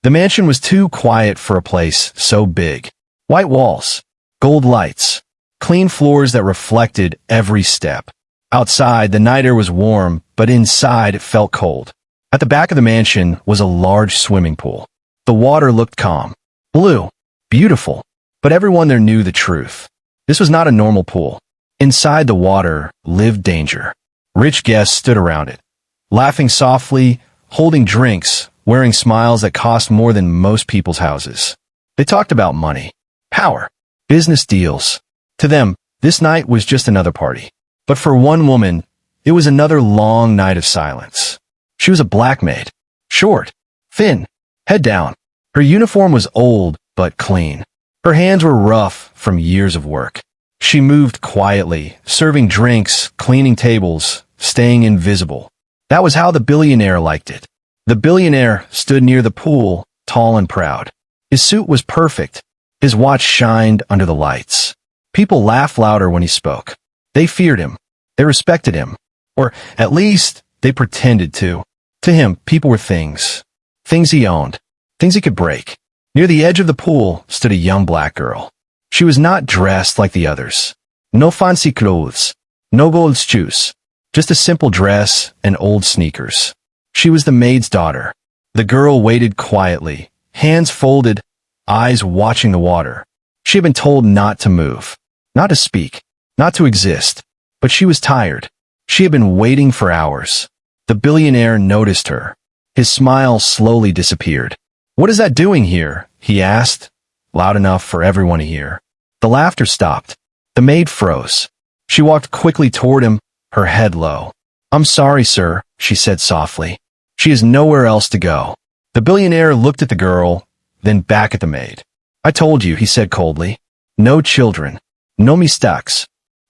The mansion was too quiet for a place so big. White walls, gold lights, clean floors that reflected every step. Outside, the night air was warm, but inside it felt cold. At the back of the mansion was a large swimming pool. The water looked calm, blue, beautiful, but everyone there knew the truth. This was not a normal pool. Inside the water lived danger. Rich guests stood around it, laughing softly, holding drinks, wearing smiles that cost more than most people's houses. They talked about money, power, business deals. To them, this night was just another party. But for one woman, it was another long night of silence. She was a black maid, short, thin, head down. Her uniform was old but clean. Her hands were rough from years of work. She moved quietly, serving drinks, cleaning tables, staying invisible. That was how the billionaire liked it. The billionaire stood near the pool, tall and proud. His suit was perfect. His watch shined under the lights. People laughed louder when he spoke. They feared him. They respected him. Or, at least, they pretended to. To him, people were things. Things he owned. Things he could break. Near the edge of the pool stood a young black girl. She was not dressed like the others. No fancy clothes. No gold shoes. Just a simple dress and old sneakers. She was the maid's daughter. The girl waited quietly, hands folded, eyes watching the water. She had been told not to move, not to speak, not to exist. But she was tired. She had been waiting for hours. The billionaire noticed her. His smile slowly disappeared. "What is that doing here?" he asked, loud enough for everyone to hear. The laughter stopped. The maid froze. She walked quickly toward him, her head low. "I'm sorry, sir," she said softly. "She has nowhere else to go." The billionaire looked at the girl, then back at the maid. "I told you," he said coldly. "No children. No mistakes."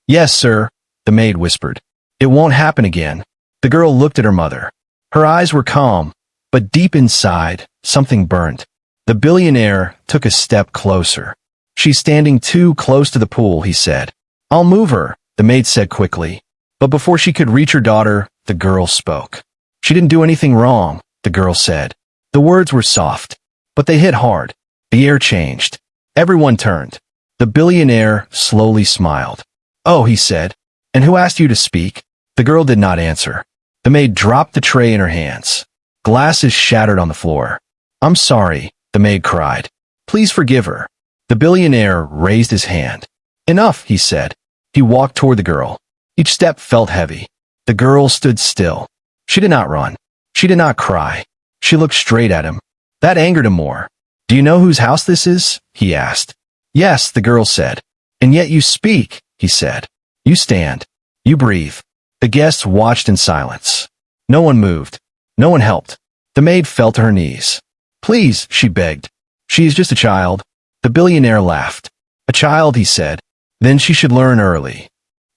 "Yes, sir," the maid whispered. "It won't happen again." The girl looked at her mother. Her eyes were calm, but deep inside, something burnt. The billionaire took a step closer. "She's standing too close to the pool," he said. "I'll move her," the maid said quickly. But before she could reach her daughter, the girl spoke. "She didn't do anything wrong," the girl said. The words were soft, but they hit hard. The air changed. Everyone turned. The billionaire slowly smiled. "Oh," he said. "And who asked you to speak?" The girl did not answer. The maid dropped the tray in her hands. Glasses shattered on the floor. "I'm sorry," the maid cried. "Please forgive her." The billionaire raised his hand. "Enough," he said. He walked toward the girl. Each step felt heavy. The girl stood still. She did not run. She did not cry. She looked straight at him. That angered him more. "Do you know whose house this is?" he asked. "Yes," the girl said. "And yet you speak," he said. "You stand. You breathe." The guests watched in silence. No one moved. No one helped. The maid fell to her knees. "Please," she begged. "She is just a child." The billionaire laughed. "A child," he said. "Then she should learn early."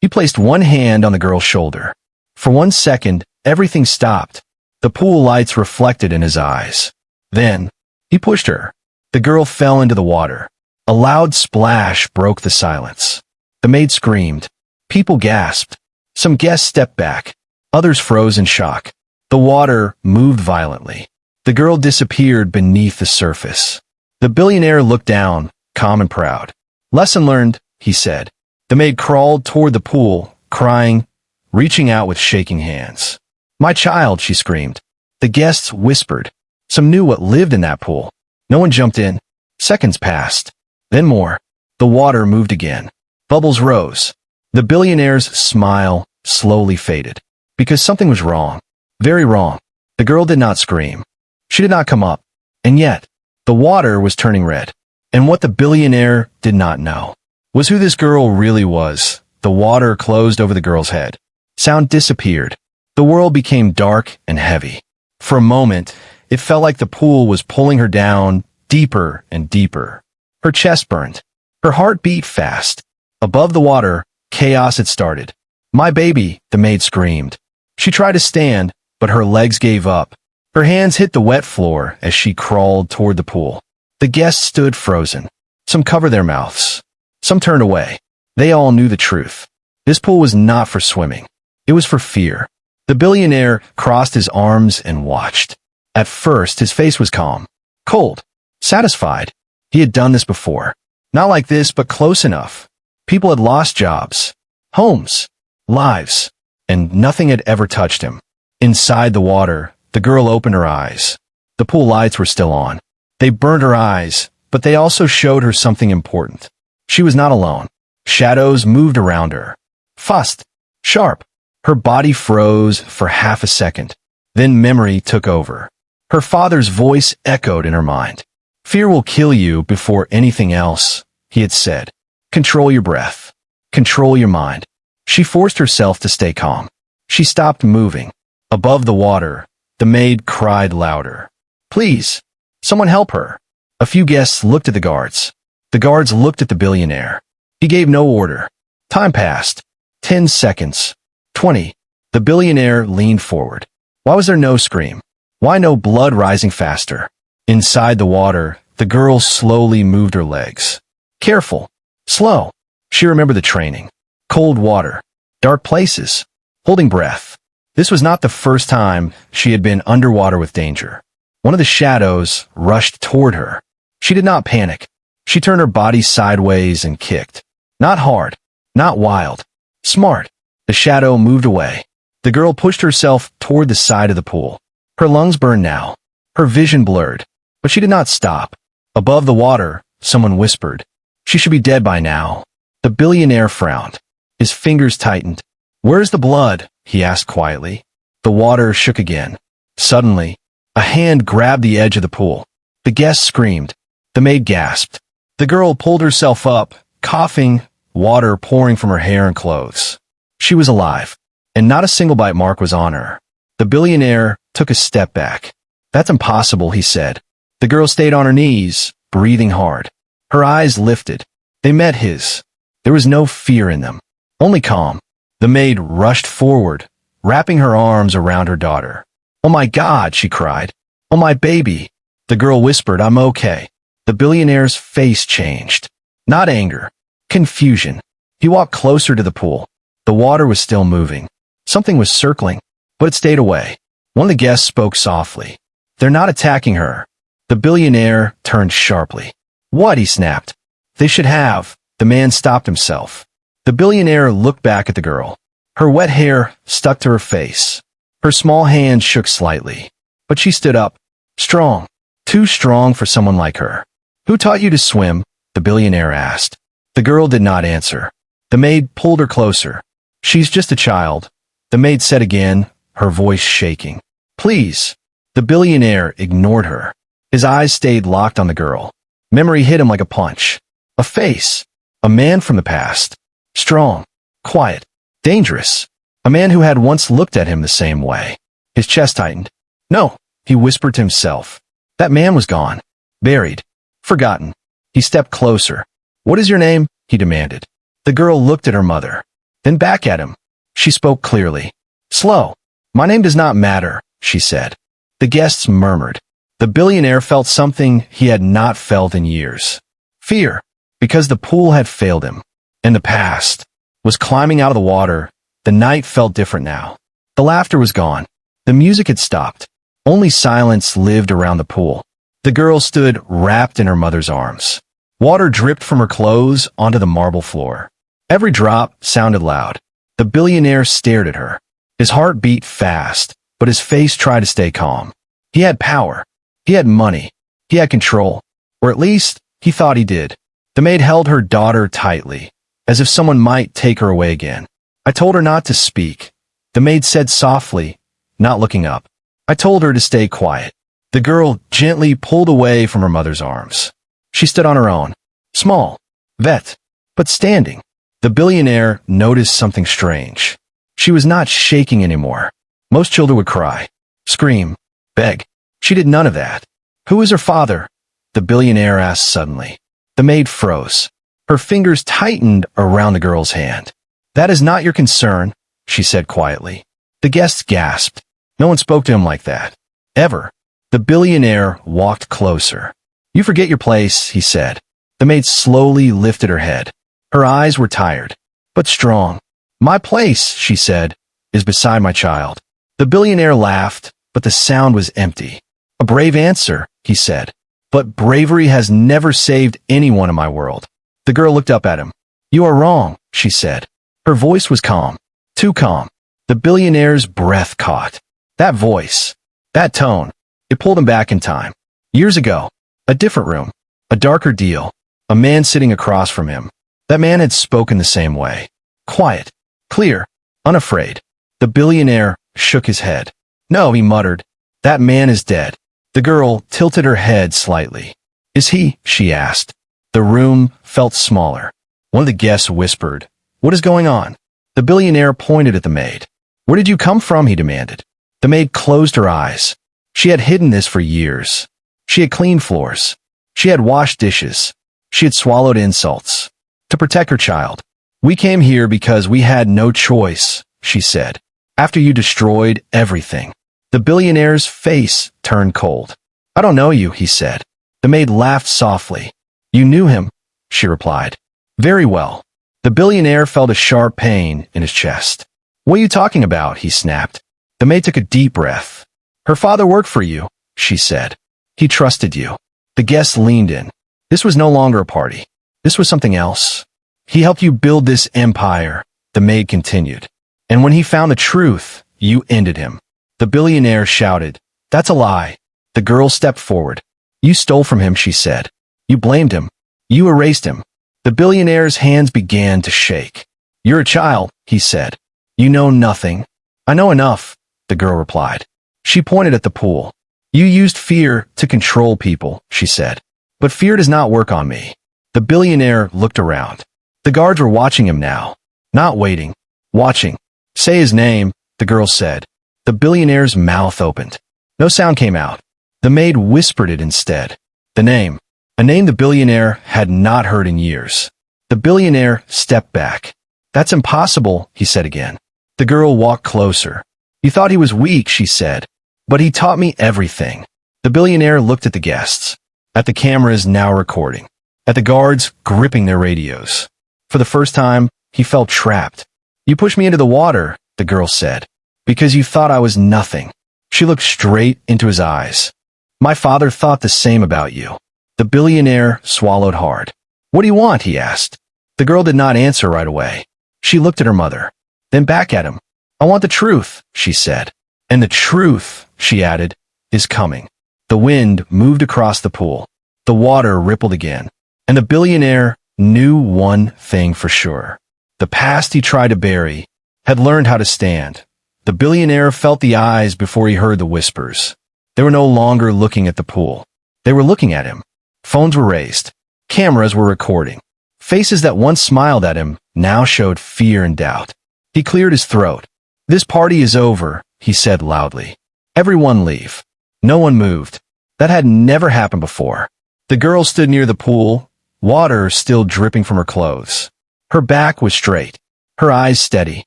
He placed one hand on the girl's shoulder. For 1 second, everything stopped. The pool lights reflected in his eyes. Then, he pushed her. The girl fell into the water. A loud splash broke the silence. The maid screamed. People gasped. Some guests stepped back. Others froze in shock. The water moved violently. The girl disappeared beneath the surface. The billionaire looked down, calm and proud. "Lesson learned," he said. The maid crawled toward the pool, crying, reaching out with shaking hands. "My child," she screamed. The guests whispered. Some knew what lived in that pool. No one jumped in. Seconds passed. Then more. The water moved again. Bubbles rose. The billionaire's smile slowly faded. Because something was wrong. Very wrong. The girl did not scream. She did not come up. And yet, the water was turning red. And what the billionaire did not know was who this girl really was. The water closed over the girl's head. Sound disappeared. The world became dark and heavy. For a moment, it felt like the pool was pulling her down deeper and deeper. Her chest burned. Her heart beat fast. Above the water, chaos had started. "My baby," the maid screamed. She tried to stand, but her legs gave up. Her hands hit the wet floor as she crawled toward the pool. The guests stood frozen. Some covered their mouths. Some turned away. They all knew the truth. This pool was not for swimming. It was for fear. The billionaire crossed his arms and watched. At first, his face was calm. Cold. Satisfied. He had done this before. Not like this, but close enough. People had lost jobs, homes, lives, and nothing had ever touched him. Inside the water, the girl opened her eyes. The pool lights were still on. They burned her eyes, but they also showed her something important. She was not alone. Shadows moved around her. Fast. Sharp. Her body froze for half a second. Then memory took over. Her father's voice echoed in her mind. Fear will kill you before anything else, he had said. Control your breath. Control your mind. She forced herself to stay calm. She stopped moving. Above the water, the maid cried louder. Please, someone help her. A few guests looked at the guards. The guards looked at the billionaire. He gave no order. Time passed. 10 seconds. 20. The billionaire leaned forward. Why was there no scream? Why no blood rising faster? Inside the water, the girl slowly moved her legs. Careful. Slow. She remembered the training. Cold water. Dark places. Holding breath. This was not the first time she had been underwater with danger. One of the shadows rushed toward her. She did not panic. She turned her body sideways and kicked. Not hard. Not wild. Smart. The shadow moved away. The girl pushed herself toward the side of the pool. Her lungs burned now. Her vision blurred. But she did not stop. Above the water, someone whispered. She should be dead by now. The billionaire frowned. His fingers tightened. Where's the blood? He asked quietly. The water shook again. Suddenly, a hand grabbed the edge of the pool. The guests screamed. The maid gasped. The girl pulled herself up, coughing, water pouring from her hair and clothes. She was alive, and not a single bite mark was on her. The billionaire took a step back. That's impossible, he said. The girl stayed on her knees, breathing hard. Her eyes lifted. They met his. There was no fear in them, only calm. The maid rushed forward, wrapping her arms around her daughter. Oh my God, she cried. Oh my baby. The girl whispered, I'm okay. The billionaire's face changed. Not anger. Confusion. He walked closer to the pool. The water was still moving. Something was circling, but it stayed away. One of the guests spoke softly. They're not attacking her. The billionaire turned sharply. What? He snapped. They should have. The man stopped himself. The billionaire looked back at the girl. Her wet hair stuck to her face. Her small hand shook slightly. But she stood up. Strong. Too strong for someone like her. Who taught you to swim? The billionaire asked. The girl did not answer. The maid pulled her closer. She's just a child. The maid said again, her voice shaking. Please. The billionaire ignored her. His eyes stayed locked on the girl. Memory hit him like a punch. A face. A man from the past. Strong. Quiet. Dangerous. A man who had once looked at him the same way. His chest tightened. No, he whispered to himself. That man was gone. Buried. Forgotten. He stepped closer. What is your name? He demanded. The girl looked at her mother. Then back at him. She spoke clearly. Slow. My name does not matter, she said. The guests murmured. The billionaire felt something he had not felt in years. Fear. Because the pool had failed him. And the past was climbing out of the water. The night felt different now. The laughter was gone. The music had stopped. Only silence lived around the pool. The girl stood wrapped in her mother's arms. Water dripped from her clothes onto the marble floor. Every drop sounded loud. The billionaire stared at her. His heart beat fast, but his face tried to stay calm. He had power. He had money. He had control. Or at least, he thought he did. The maid held her daughter tightly, as if someone might take her away again. I told her not to speak. The maid said softly, not looking up. I told her to stay quiet. The girl gently pulled away from her mother's arms. She stood on her own. Small. Vet. But standing. The billionaire noticed something strange. She was not shaking anymore. Most children would cry, scream, beg. She did none of that. Who is her father? The billionaire asked suddenly. The maid froze. Her fingers tightened around the girl's hand. That is not your concern, she said quietly. The guests gasped. No one spoke to him like that. Ever. The billionaire walked closer. You forget your place, he said. The maid slowly lifted her head. Her eyes were tired, but strong. My place, she said, is beside my child. The billionaire laughed, but the sound was empty. A brave answer, he said. But bravery has never saved anyone in my world. The girl looked up at him. You are wrong, she said. Her voice was calm. Too calm. The billionaire's breath caught. That voice. That tone. It pulled him back in time. Years ago. A different room. A darker deal. A man sitting across from him. That man had spoken the same way. Quiet. Clear. Unafraid. The billionaire shook his head. No, he muttered. That man is dead. The girl tilted her head slightly. Is he? She asked. The room felt smaller. One of the guests whispered, What is going on? The billionaire pointed at the maid. Where did you come from? He demanded. The maid closed her eyes. She had hidden this for years. She had cleaned floors. She had washed dishes. She had swallowed insults. To protect her child. We came here because we had no choice, she said. After you destroyed everything. The billionaire's face turned cold. I don't know you, he said. The maid laughed softly. You knew him, she replied. Very well. The billionaire felt a sharp pain in his chest. What are you talking about? He snapped. The maid took a deep breath. Her father worked for you, she said. He trusted you. The guest leaned in. This was no longer a party. This was something else. He helped you build this empire, the maid continued. And when he found the truth, you ended him. The billionaire shouted, That's a lie. The girl stepped forward. You stole from him, she said. You blamed him. You erased him. The billionaire's hands began to shake. You're a child, he said. You know nothing. I know enough, the girl replied. She pointed at the pool. You used fear to control people, she said. But fear does not work on me. The billionaire looked around. The guards were watching him now. Not waiting. Watching. Say his name, the girl said. The billionaire's mouth opened. No sound came out. The maid whispered it instead. The name. A name the billionaire had not heard in years. The billionaire stepped back. That's impossible, he said again. The girl walked closer. You thought he was weak, she said. But he taught me everything. The billionaire looked at the guests. At the cameras now recording. At the guards gripping their radios. For the first time, he felt trapped. You pushed me into the water, the girl said. Because you thought I was nothing. She looked straight into his eyes. My father thought the same about you. The billionaire swallowed hard. What do you want? He asked. The girl did not answer right away. She looked at her mother. Then back at him. I want the truth, she said. And the truth, she added, is coming. The wind moved across the pool. The water rippled again. And the billionaire knew one thing for sure. The past he tried to bury had learned how to stand. The billionaire felt the eyes before he heard the whispers. They were no longer looking at the pool. They were looking at him. Phones were raised. Cameras were recording. Faces that once smiled at him now showed fear and doubt. He cleared his throat. This party is over, he said loudly. Everyone leave. No one moved. That had never happened before. The girl stood near the pool, water still dripping from her clothes. Her back was straight. Her eyes steady.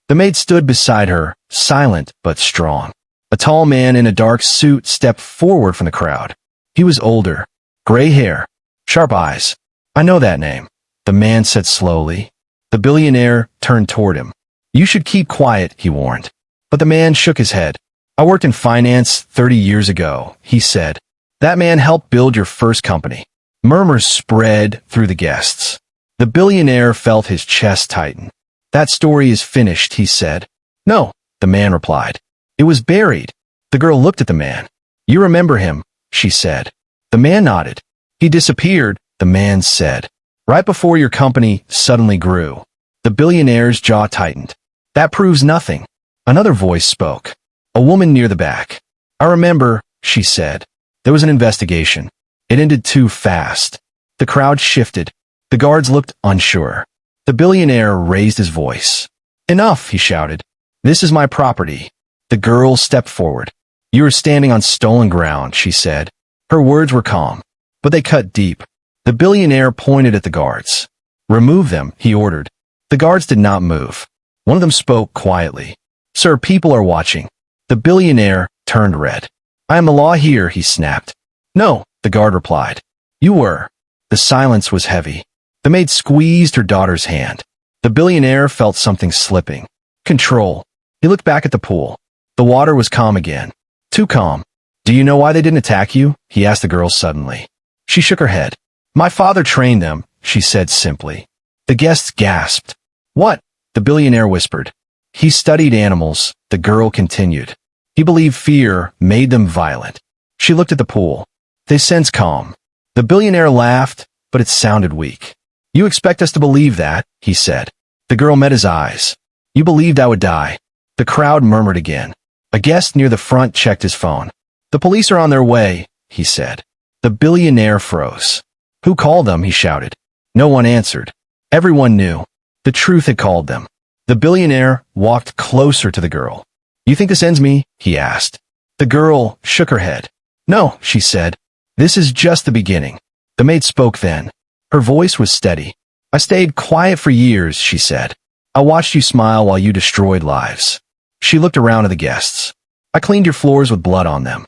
The maid stood beside her, silent but strong. A tall man in a dark suit stepped forward from the crowd. He was older. Gray hair. Sharp eyes. I know that name, the man said slowly. The billionaire turned toward him. You should keep quiet, he warned. But the man shook his head. I worked in finance 30 years ago, he said. That man helped build your first company. Murmurs spread through the guests. The billionaire felt his chest tighten. That story is finished, he said. No, the man replied. It was buried. The girl looked at the man. You remember him, she said. The man nodded. He disappeared, the man said. Right before your company suddenly grew. The billionaire's jaw tightened. That proves nothing. Another voice spoke. A woman near the back. I remember, she said. There was an investigation. It ended too fast. The crowd shifted. The guards looked unsure. The billionaire raised his voice. Enough, he shouted. This is my property. The girl stepped forward. You are standing on stolen ground, she said. Her words were calm, but they cut deep. The billionaire pointed at the guards. Remove them, he ordered. The guards did not move. One of them spoke quietly. Sir, people are watching. The billionaire turned red. I am the law here, he snapped. No, the guard replied. You were. The silence was heavy. The maid squeezed her daughter's hand. The billionaire felt something slipping. Control. He looked back at the pool. The water was calm again. Too calm. Do you know why they didn't attack you? He asked the girl suddenly. She shook her head. My father trained them, she said simply. The guests gasped. What? The billionaire whispered. He studied animals, the girl continued. He believed fear made them violent. She looked at the pool. They sensed calm. The billionaire laughed, but it sounded weak. You expect us to believe that, he said. The girl met his eyes. You believed I would die. The crowd murmured again. A guest near the front checked his phone. The police are on their way, he said. The billionaire froze. Who called them? He shouted. No one answered. Everyone knew. The truth had called them. The billionaire walked closer to the girl. You think this ends me? He asked. The girl shook her head. No, she said. This is just the beginning. The maid spoke then. Her voice was steady. I stayed quiet for years, she said. I watched you smile while you destroyed lives. She looked around at the guests. I cleaned your floors with blood on them.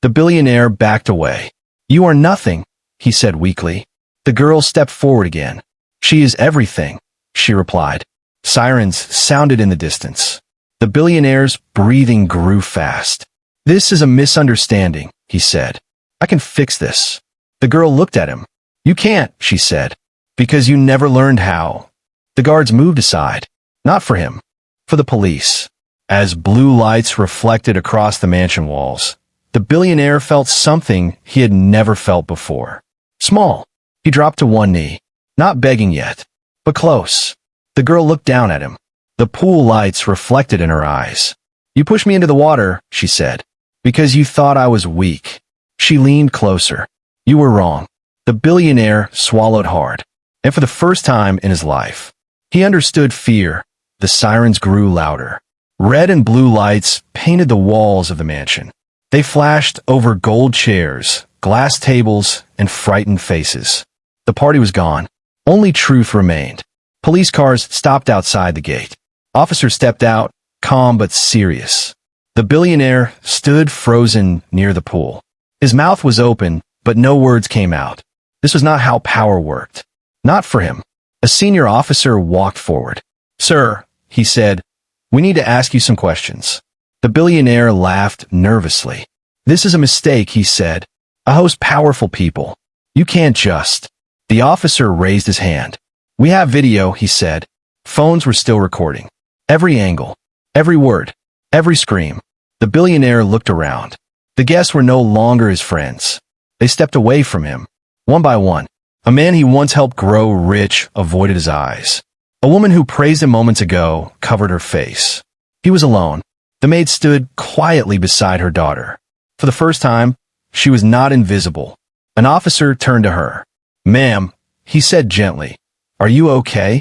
The billionaire backed away. You are nothing, he said weakly. The girl stepped forward again. She is everything, she replied. Sirens sounded in the distance. The billionaire's breathing grew fast. This is a misunderstanding, he said. I can fix this. The girl looked at him. You can't, she said, because you never learned how. The guards moved aside. Not for him. For the police. As blue lights reflected across the mansion walls, the billionaire felt something he had never felt before. Small. He dropped to one knee. Not begging yet, but close. The girl looked down at him. The pool lights reflected in her eyes. You pushed me into the water, she said, because you thought I was weak. She leaned closer. You were wrong. The billionaire swallowed hard. And for the first time in his life, he understood fear. The sirens grew louder. Red and blue lights painted the walls of the mansion. They flashed over gold chairs, glass tables, and frightened faces. The party was gone. Only truth remained. Police cars stopped outside the gate. Officers stepped out, calm but serious. The billionaire stood frozen near the pool. His mouth was open, but no words came out. This was not how power worked. Not for him. A senior officer walked forward. Sir, he said, we need to ask you some questions. The billionaire laughed nervously. This is a mistake, he said. I host powerful people. You can't just. The officer raised his hand. We have video, he said. Phones were still recording. Every angle, every word, every scream. The billionaire looked around. The guests were no longer his friends. They stepped away from him. One by one. A man he once helped grow rich avoided his eyes. A woman who praised him moments ago covered her face. He was alone. The maid stood quietly beside her daughter. For the first time, she was not invisible. An officer turned to her. Ma'am, he said gently, are you okay?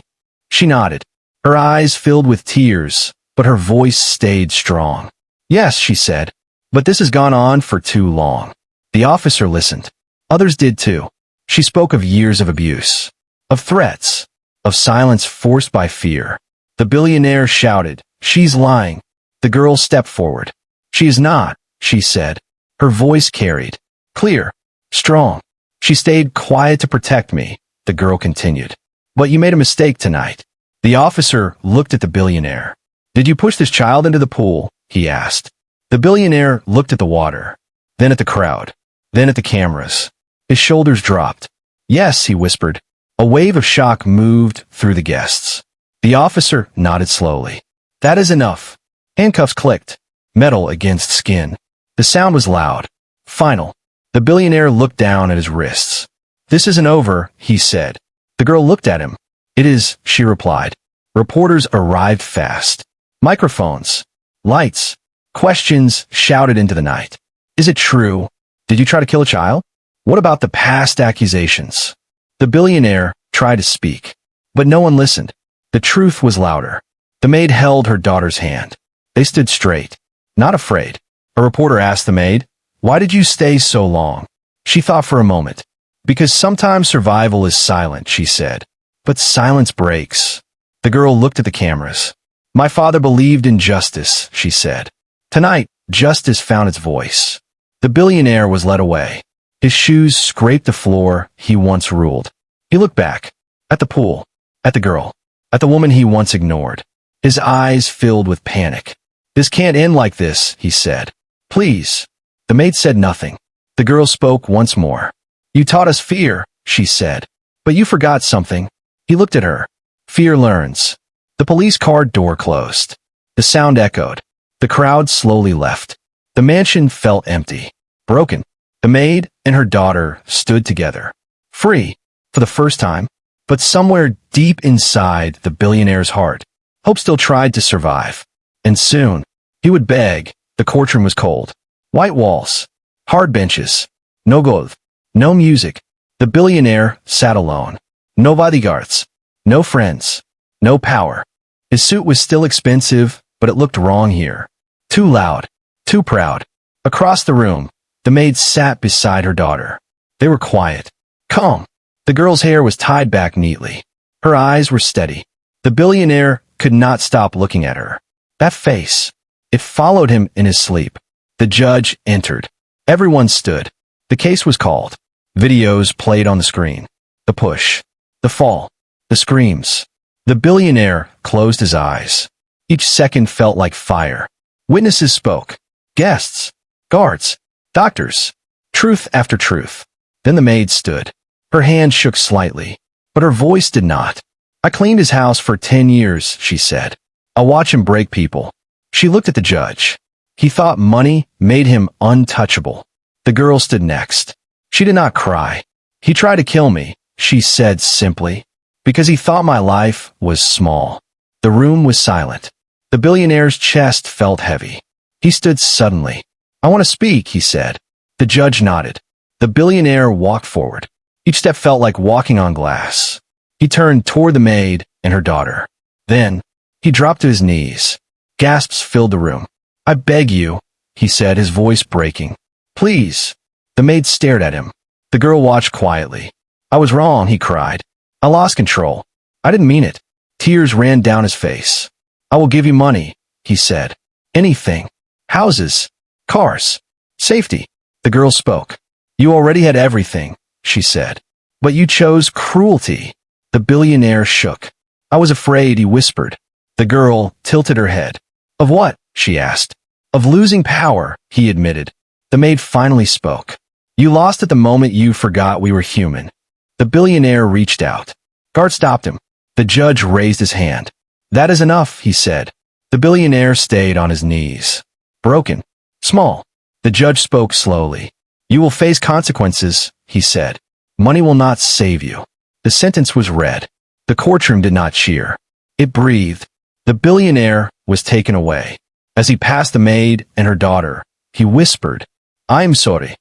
She nodded. Her eyes filled with tears, but her voice stayed strong. Yes, she said, but this has gone on for too long. The officer listened. Others did too. She spoke of years of abuse, of threats, of silence forced by fear. The billionaire shouted, she's lying. The girl stepped forward. She is not, she said. Her voice carried. Clear. Strong. She stayed quiet to protect me, the girl continued. But you made a mistake tonight. The officer looked at the billionaire. Did you push this child into the pool? He asked. The billionaire looked at the water, then at the crowd, then at the cameras. His shoulders dropped. Yes, he whispered. A wave of shock moved through the guests. The officer nodded slowly. That is enough. Handcuffs clicked. Metal against skin. The sound was loud. Final. The billionaire looked down at his wrists. This isn't over, he said. The girl looked at him. It is, she replied. Reporters arrived fast. Microphones. Lights. Questions shouted into the night. Is it true? Did you try to kill a child? What about the past accusations? The billionaire tried to speak, but no one listened. The truth was louder. The maid held her daughter's hand. They stood straight, not afraid. A reporter asked the maid, why did you stay so long? She thought for a moment. Because sometimes survival is silent, she said. But silence breaks. The girl looked at the cameras. My father believed in justice, she said. Tonight, justice found its voice. The billionaire was led away. His shoes scraped the floor he once ruled. He looked back. At the pool. At the girl. At the woman he once ignored. His eyes filled with panic. This can't end like this, he said. Please. The maid said nothing. The girl spoke once more. You taught us fear, she said. But you forgot something. He looked at her. Fear learns. The police car door closed. The sound echoed. The crowd slowly left. The mansion felt empty. Broken. The maid and her daughter stood together. Free. For the first time. But somewhere deep inside the billionaire's heart, hope still tried to survive. And soon, he would beg. The courtroom was cold. White walls. Hard benches. No gold. No music. The billionaire sat alone. No bodyguards. No friends. No power. His suit was still expensive, but it looked wrong here. Too loud. Too proud. Across the room, the maid sat beside her daughter. They were quiet. Calm. The girl's hair was tied back neatly. Her eyes were steady. The billionaire could not stop looking at her. That face. It followed him in his sleep. The judge entered. Everyone stood. The case was called. Videos played on the screen. The push. The fall. The screams. The billionaire closed his eyes. Each second felt like fire. Witnesses spoke. Guests. Guards. Doctors. Truth after truth. Then the maid stood. Her hand shook slightly, but her voice did not. I cleaned his house for 10 years, she said. I'll watch him break people. She looked at the judge. He thought money made him untouchable. The girl stood next. She did not cry. He tried to kill me, she said simply, because he thought my life was small. The room was silent. The billionaire's chest felt heavy. He stood suddenly. I want to speak, he said. The judge nodded. The billionaire walked forward. Each step felt like walking on glass. He turned toward the maid and her daughter. Then, he dropped to his knees. Gasps filled the room. I beg you, he said, his voice breaking. Please. The maid stared at him. The girl watched quietly. I was wrong, he cried. I lost control. I didn't mean it. Tears ran down his face. I will give you money, he said. Anything. Houses. Cars. Safety. The girl spoke. You already had everything, she said. But you chose cruelty. The billionaire shook. I was afraid, he whispered. The girl tilted her head. Of what? She asked. Of losing power, he admitted. The maid finally spoke. You lost at the moment you forgot we were human. The billionaire reached out. Guard stopped him. The judge raised his hand. That is enough, he said. The billionaire stayed on his knees. Broken. Small. The judge spoke slowly. You will face consequences, he said. Money will not save you. The sentence was read. The courtroom did not cheer. It breathed. The billionaire was taken away. As he passed the maid and her daughter, he whispered, I am sorry.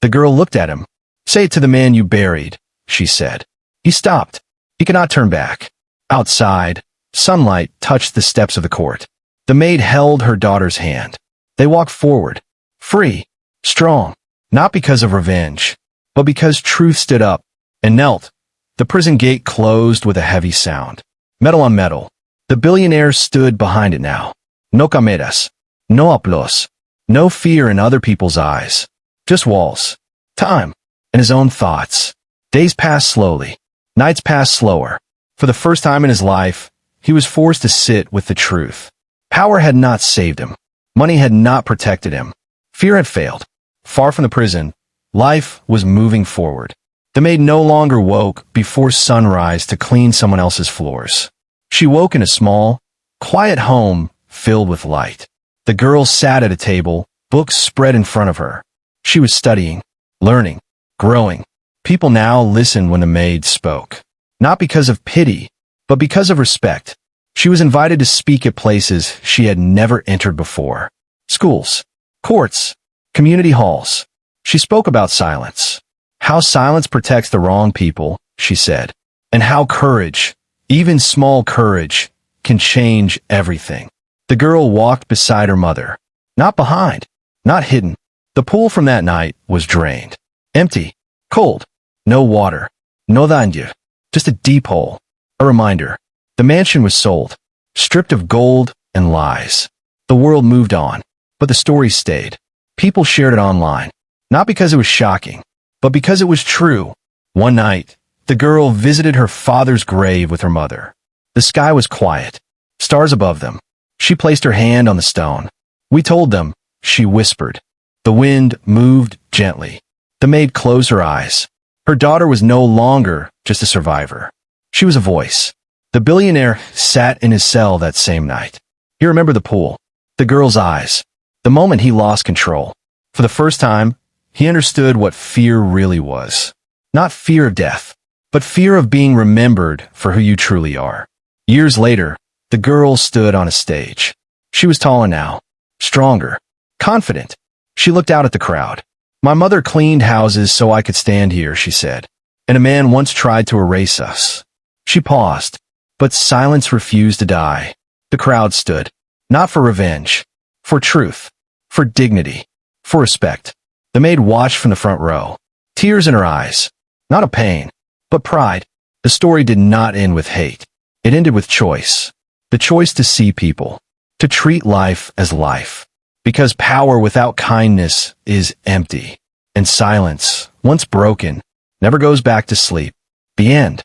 The girl looked at him. Say it to the man you buried, she said. He stopped. He could not turn back. Outside, sunlight touched the steps of the court. The maid held her daughter's hand. They walked forward, free, strong, not because of revenge, but because truth stood up and knelt. The prison gate closed with a heavy sound. Metal on metal. The billionaire stood behind it now. No cámaras. No applause. No fear in other people's eyes. Just walls. Time. And his own thoughts. Days passed slowly. Nights passed slower. For the first time in his life, he was forced to sit with the truth. Power had not saved him. Money had not protected him. Fear had failed. Far from the prison, life was moving forward. The maid no longer woke before sunrise to clean someone else's floors. She woke in a small, quiet home filled with light. The girl sat at a table, books spread in front of her. She was studying, learning, growing. People now listened when the maid spoke. Not because of pity, but because of respect. She was invited to speak at places she had never entered before. Schools, courts, community halls. She spoke about silence. How silence protects the wrong people, she said. And how courage, even small courage, can change everything. The girl walked beside her mother. Not behind, not hidden. The pool from that night was drained. Empty, cold, no water, no danger, just a deep hole. A reminder. The mansion was sold, stripped of gold and lies. The world moved on, but the story stayed. People shared it online, not because it was shocking, but because it was true. One night, the girl visited her father's grave with her mother. The sky was quiet, stars above them. She placed her hand on the stone. We told them, she whispered. The wind moved gently. The maid closed her eyes. Her daughter was no longer just a survivor. She was a voice. The billionaire sat in his cell that same night. He remembered the pool, the girl's eyes, the moment he lost control. For the first time, he understood what fear really was. Not fear of death, but fear of being remembered for who you truly are. Years later, the girl stood on a stage. She was taller now, stronger, confident. She looked out at the crowd. "My mother cleaned houses so I could stand here," she said. "And a man once tried to erase us." She paused, but silence refused to die. The crowd stood, not for revenge, for truth, for dignity, for respect. The maid watched from the front row, tears in her eyes, not of pain, but pride. The story did not end with hate. It ended with choice. The choice to see people, to treat life as life. Because power without kindness is empty, and silence, once broken, never goes back to sleep. The end.